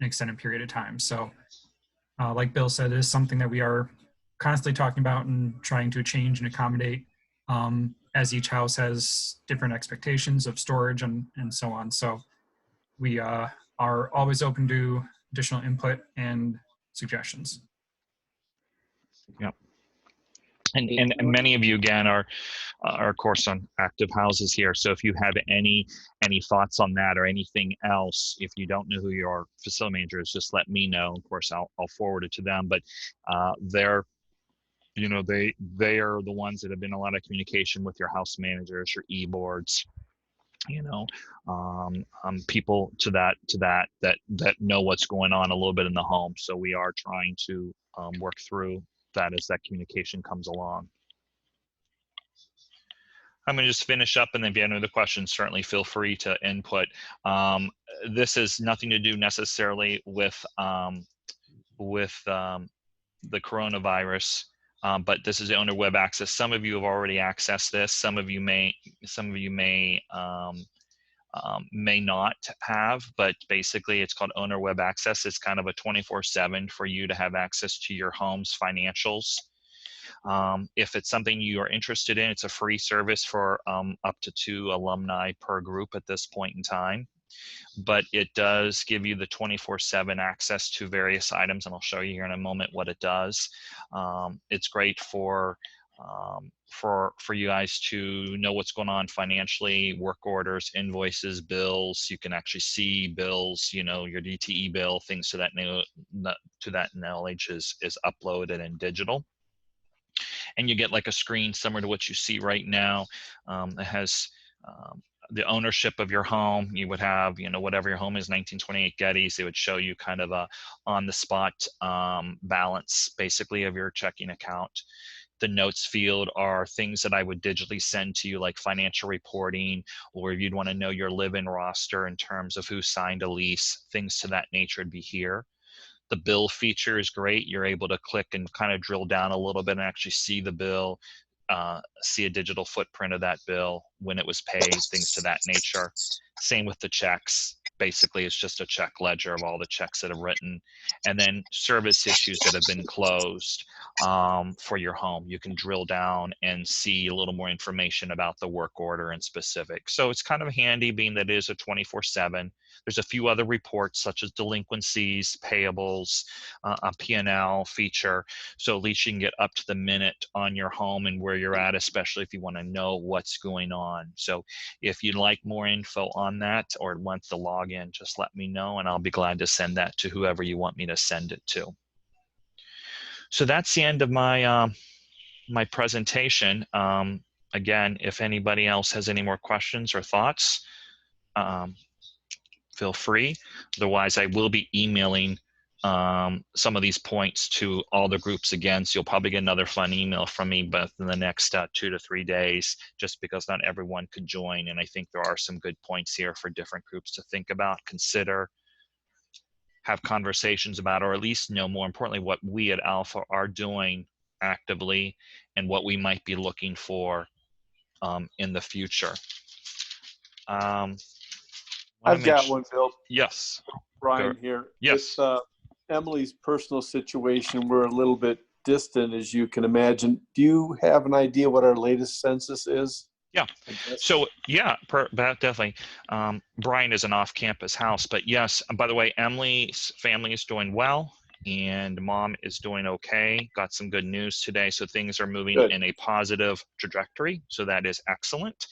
an extended period of time. So like Bill said, it is something that we are constantly talking about and trying to change and accommodate, as each house has different expectations of storage and so on. So we are always open to additional input and suggestions. Yep. And many of you, again, are of course on active houses here. So if you have any thoughts on that or anything else, if you don't know who your facility manager is, just let me know. Of course, I'll forward it to them. But they're, they are the ones that have been in a lot of communication with your house managers, your e-boards, people to that know what's going on a little bit in the home. So we are trying to work through that as that communication comes along. I'm going to just finish up, and then if you have any other questions, certainly feel free to input. This has nothing to do necessarily with the coronavirus. But this is the owner web access. Some of you have already accessed this. Some of you may not have, but basically it's called owner web access. It's kind of a 24/7 for you to have access to your home's financials. If it's something you are interested in, it's a free service for up to 2 alumni per group at this point in time. But it does give you the 24/7 access to various items, and I'll show you here in a moment what it does. It's great for you guys to know what's going on financially, work orders, invoices, bills. You can actually see bills, your DTE bill, things to that knowledge is uploaded in digital. And you get like a screen similar to what you see right now. It has the ownership of your home. You would have, whatever your home is, 1928 Gettys. It would show you kind of a on-the-spot balance, basically, of your checking account. The notes field are things that I would digitally send to you, like financial reporting, or if you'd want to know your live-in roster in terms of who signed a lease, things to that nature would be here. The bill feature is great. You're able to click and kind of drill down a little bit and actually see the bill, see a digital footprint of that bill, when it was paid, things to that nature. Same with the checks. basically it's just a check ledger of all the checks that are written, and then service issues that have been closed for your home. You can drill down and see a little more information about the work order and specific. So it's kind of handy being that it is a 24/7. There's a few other reports such as delinquencies, payables, a P&L feature. So at least you can get up to the minute on your home and where you're at, especially if you want to know what's going on. So if you'd like more info on that or want the login, just let me know and I'll be glad to send that to whoever you want me to send it to. So that's the end of my my presentation. Again, if anybody else has any more questions or thoughts, feel free. Otherwise, I will be emailing some of these points to all the groups again. So you'll probably get another fun email from me, but in the next 2 to 3 days, just because not everyone could join. And I think there are some good points here for different groups to think about, consider, have conversations about, or at least know more importantly what we at Alpha are doing actively and what we might be looking for in the future. I've got one, Bill. Yes. Brian here. Yes. With Emily's personal situation, we're a little bit distant, as you can imagine. Do you have an idea what our latest census is? Yeah. So yeah, definitely. Brian is an off-campus house, but yes. By the way, Emily's family is doing well, and mom is doing okay. Got some good news today, so things are moving in a positive trajectory. So that is excellent.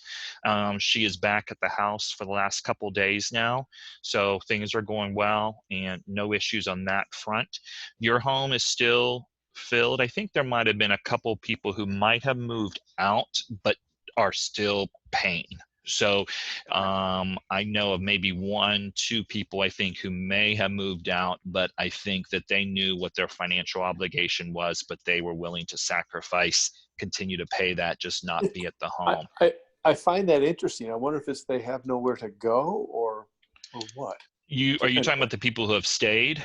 She is back at the house for the last couple days now, so things are going well, and no issues on that front. Your home is still filled. I think there might have been a couple people who might have moved out, but are still paying. So I know of maybe 1, 2 people I think who may have moved out, but I think that they knew what their financial obligation was, but they were willing to sacrifice, continue to pay that, just not be at the home. I find that interesting. I wonder if it's they have nowhere to go or what. Are you talking about the people who have stayed?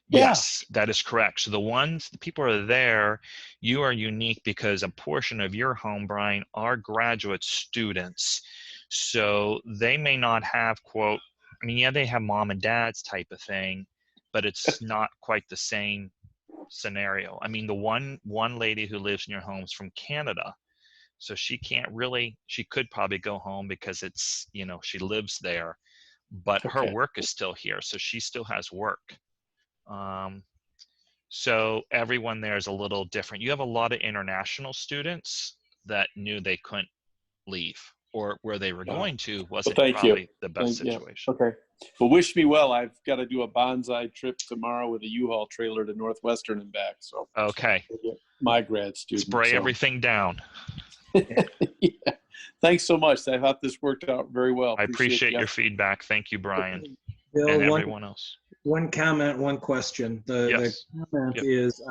Yeah. Yes, that is correct. So the people who are there, you are unique because a portion of your home, Brian, are graduate students. So they may not have, quote, I mean, yeah, they have mom and dad's type of thing, but it's not quite the same scenario. I mean, the one lady who lives in your home is from Canada. So she can't really, she could probably go home because it's, you know, she lives there, but her work is still here. So she still has work. So everyone there is a little different. You have a lot of international students that knew they couldn't leave, or where they were going to wasn't probably the best situation. Okay. Well, wish me well. I've got to do a bonsai trip tomorrow with a U-Haul trailer to Northwestern and back. So okay, my grad student. Spray everything down. Yeah. Thanks so much. I thought this worked out very well. I appreciate your feedback. Thank you, Brian. Bill, and everyone else. One comment, one question. The comment is,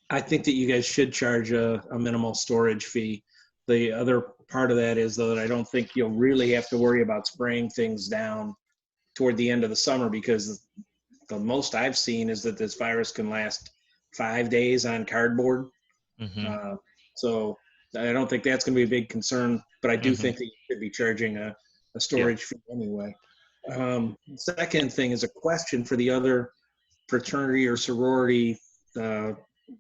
I think that you guys should charge a minimal storage fee. The other part of that is, though, that I don't think you'll really have to worry about spraying things down toward the end of the summer, because the most I've seen is that this virus can last 5 days on cardboard. Mm-hmm. So I don't think that's going to be a big concern, but I do think that you should be charging a storage fee anyway. Second thing is a question for the other fraternity or sorority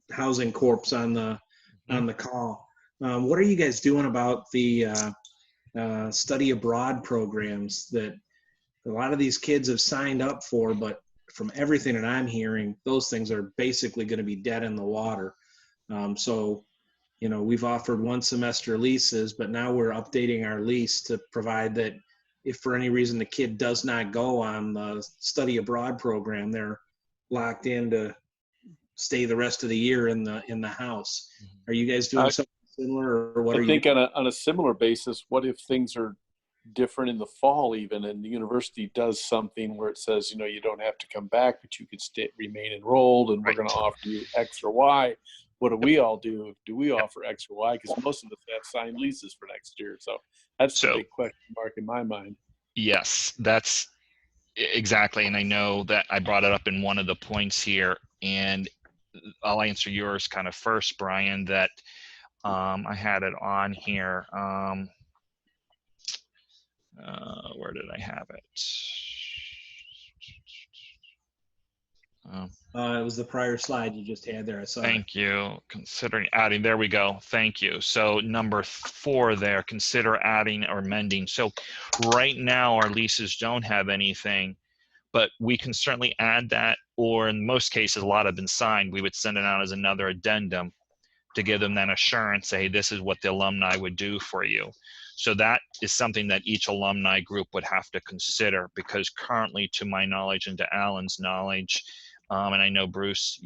housing corps on the call. What are you guys doing about the study abroad programs that a lot of these kids have signed up for, but from everything that I'm hearing, those things are basically going to be dead in the water. So, you know, we've offered 1 semester leases, but now we're updating our lease to provide that if for any reason the kid does not go on the study abroad program, they're locked in to stay the rest of the year in the house. Are you guys doing something similar, or what? I think on a similar basis, what if things are different in the fall even, and the university does something where it says, you know, you don't have to come back, but you could remain enrolled, and we're going to offer you X or Y. What do we all do? Do we offer X or Y? Because most of us have signed leases for next year. So that's the big question mark in my mind. Yes, that's exactly. And I know that I brought it up in one of the points here, and I'll answer yours kind of first, Brian, that I had it on here. Where did I have it? It was the prior slide you just had there. I saw it. Thank you. Considering adding, there we go. Thank you. So number 4 there, consider adding or amending. So right now our leases don't have anything, but we can certainly add that, or in most cases, a lot have been signed. We would send it out as another addendum to give them that assurance, say, hey, this is what the alumni would do for you. So that is something that each alumni group would have to consider, because currently, to my knowledge and to Alan's knowledge, and I know Bruce,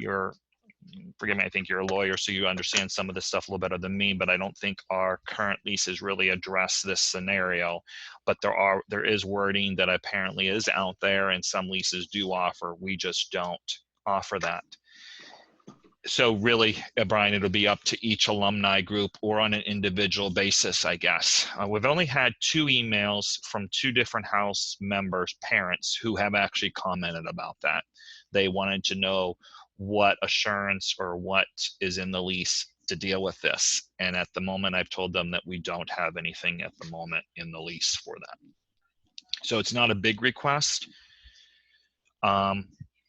forgive me, I think you're a lawyer, so you understand some of this stuff a little better than me, but I don't think our current leases really address this scenario. But there is wording that apparently is out there, and some leases do offer. We just don't offer that. So really, Brian, it'll be up to each alumni group or on an individual basis, I guess. We've only had 2 emails from 2 different house members, parents, who have actually commented about that. They wanted to know what assurance or what is in the lease to deal with this. And at the moment, I've told them that we don't have anything at the moment in the lease for that. So it's not a big request.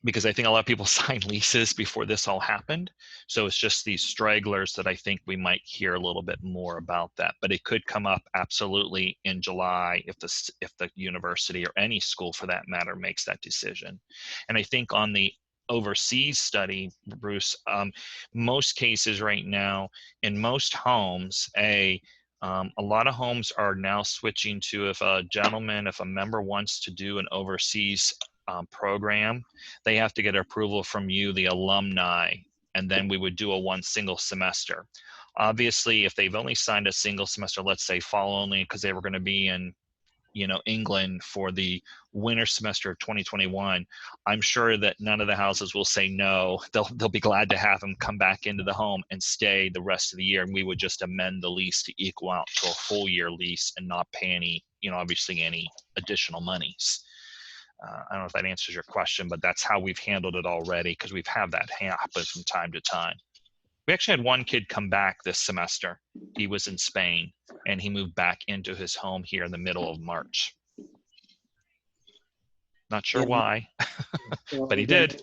Because I think a lot of people signed leases before this all happened. So it's just these stragglers that I think we might hear a little bit more about that. But it could come up absolutely in July if the university or any school for that matter makes that decision. And I think on the overseas study, Bruce, most cases right now in most homes, a lot of homes are now switching to, if a member wants to do an overseas program, they have to get approval from you, the alumni, and then we would do a 1 single semester. Obviously, if they've only signed a single semester, let's say fall only, because they were going to be in, England for the winter semester of 2021, I'm sure that none of the houses will say no. They'll be glad to have them come back into the home and stay the rest of the year, and we would just amend the lease to equal out to a full year lease and not pay any, obviously any additional monies. I don't know if that answers your question, but that's how we've handled it already, because we've had that happen from time to time. We actually had 1 kid come back this semester. He was in Spain, and he moved back into his home here in the middle of March. Not sure why, but he did.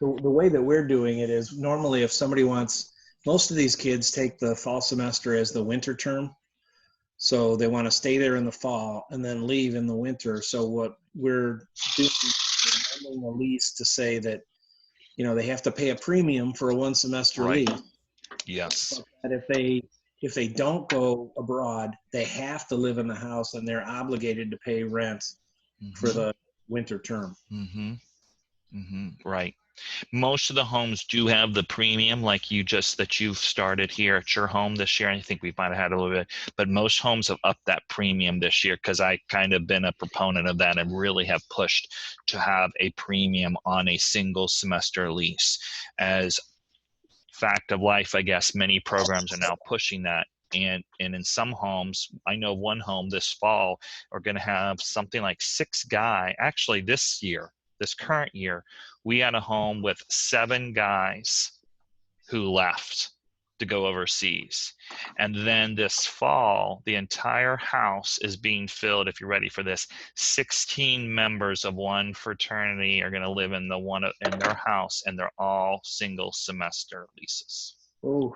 The way that we're doing it is, normally if somebody wants, most of these kids take the fall semester as the winter term. So they want to stay there in the fall and then leave in the winter. So what we're doing is amending the lease to say that, they have to pay a premium for a 1 semester Right. lease. Yes. But if they don't go abroad, they have to live in the house and they're obligated to pay rent for the winter term. Right. Most of the homes do have the premium, like that you've started here at your home this year. I think we might have had a little bit, but most homes have upped that premium this year, because I kind of been a proponent of that and really have pushed to have a premium on a single semester lease. As fact of life, I guess many programs are now pushing that. And in some homes, I know 1 home this fall are going to have something like 6 guys. Actually, this current year, we had a home with 7 guys who left to go overseas. And then this fall, the entire house is being filled, if you're ready for this, 16 members of 1 fraternity are going to live in their house, and they're all single semester leases. Oh.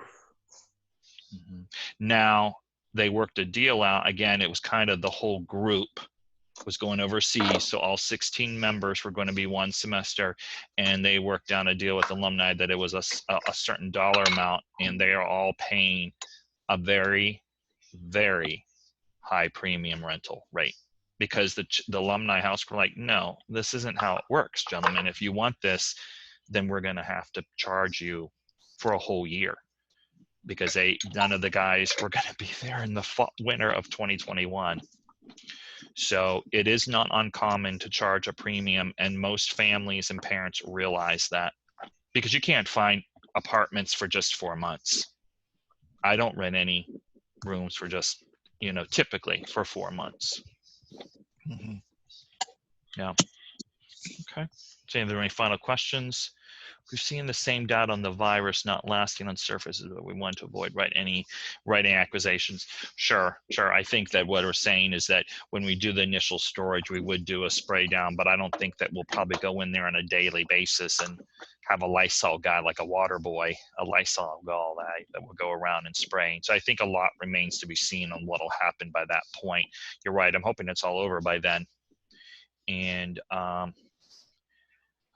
Now, they worked a deal out. Again, it was kind of the whole group was going overseas, so all 16 members were going to be 1 semester, and they worked out a deal with alumni that it was a certain dollar amount, and they are all paying a very, very high premium rental rate, because the alumni house were like, no, this isn't how it works, gentlemen. If you want this, then we're going to have to charge you for a whole year, because none of the guys were going to be there in the winter of 2021. So it is not uncommon to charge a premium, and most families and parents realize that, because you can't find apartments for just 4 months. I don't rent any rooms for just, typically for 4 months. Yeah. Okay. So are there any final questions? we're seeing the same data on the virus not lasting on surfaces, but we want to avoid any writing accusations. Sure. I think that what we're saying is that when we do the initial storage, we would do a spray down, but I don't think that we'll probably go in there on a daily basis and have a Lysol guy, like a water boy, a Lysol guy that will go around and spraying. So I think a lot remains to be seen on what'll happen by that point. You're right. I'm hoping it's all over by then. And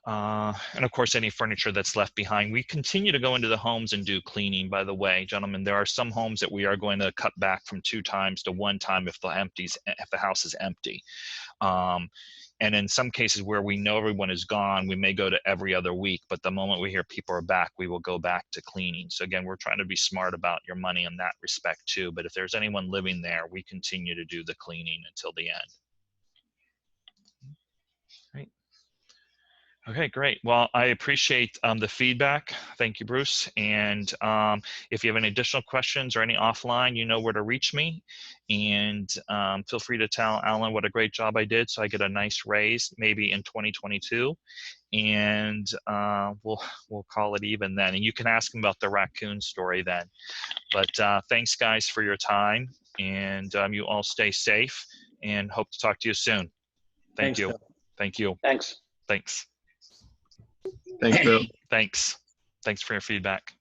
of course, any furniture that's left behind. We continue to go into the homes and do cleaning, by the way, gentlemen. There are some homes that we are going to cut back from 2 times to 1 time if the house is empty. And in some cases where we know everyone is gone, we may go to every other week, but the moment we hear people are back, we will go back to cleaning. So again, we're trying to be smart about your money in that respect too. But if there's anyone living there, we continue to do the cleaning until the end. Great. Okay, great. Well, I appreciate the feedback. Thank you, Bruce. And if you have any additional questions or any offline, you know where to reach me. And feel free to tell Alan what a great job I did so I get a nice raise maybe in 2022. And we'll call it even then. And you can ask him about the raccoon story then. But thanks, guys, for your time. And you all stay safe and hope to talk to you soon. Thank you. Bill. Thank you. Thanks. Thanks. Thanks, Bill. Thanks for your feedback.